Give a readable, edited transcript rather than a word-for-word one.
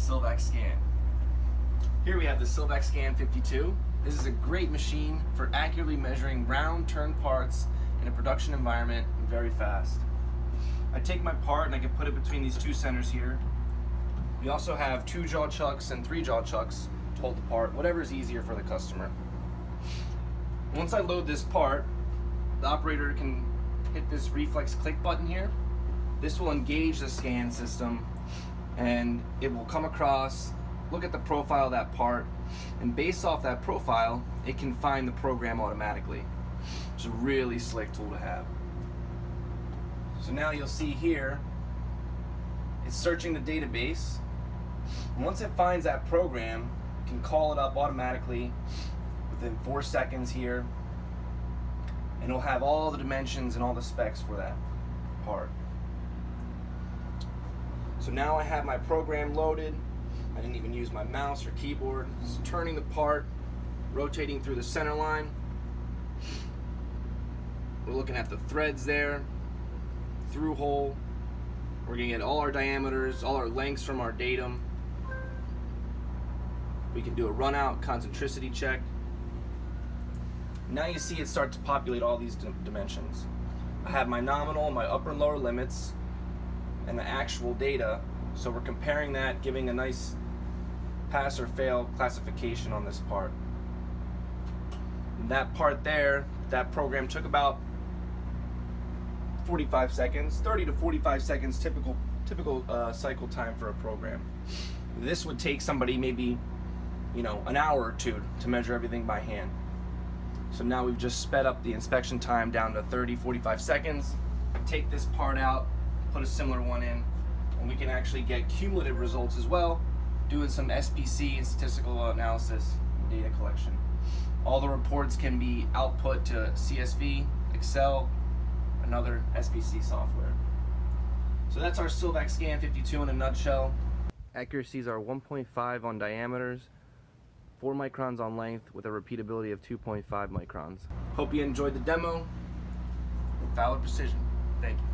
Sylvac Scan. Here we have the Sylvac Scan 52. This is a great machine for accurately measuring round turn parts in a production environment very fast. I take my part and I can put it between these two centers here. We also have 2 jaw chucks and 3 jaw chucks to hold the part, whatever is easier for the customer. Once I load this part, the operator can hit this reflex click button here. This will engage the scan system and it will come across, look at the profile of that part, and based off that profile, it can find the program automatically. It's a really slick tool to have. So now you'll see here, it's searching the database. And once it finds that program, it can call it up automatically within 4 seconds here, and it'll have all the dimensions and all the specs for that part. So now I have my program loaded. I didn't even use my mouse or keyboard. Just turning the part, rotating through the center line. We're looking at the threads there, through hole. We're gonna get all our diameters, all our lengths from our datum. We can do a run out concentricity check. Now you see it start to populate all these dimensions. I have my nominal, my upper and lower limits, and the actual data. So we're comparing that, giving a nice pass or fail classification on this part. And that part there, that program took about 45 seconds, 30 to 45 seconds, typical cycle time for a program. This would take somebody maybe, an hour or two to measure everything by hand. So now we've just sped up the inspection time down to 30, 45 seconds. Take this part out, put a similar one in, and we can actually get cumulative results as well, doing some SPC and statistical analysis and data collection. All the reports can be output to CSV, Excel, and other SPC software. So that's our Sylvac Scan 52 in a nutshell. Accuracies are 1.5 on diameters, 4 microns on length with a repeatability of 2.5 microns. Hope you enjoyed the demo. Fowler Precision. Thank you.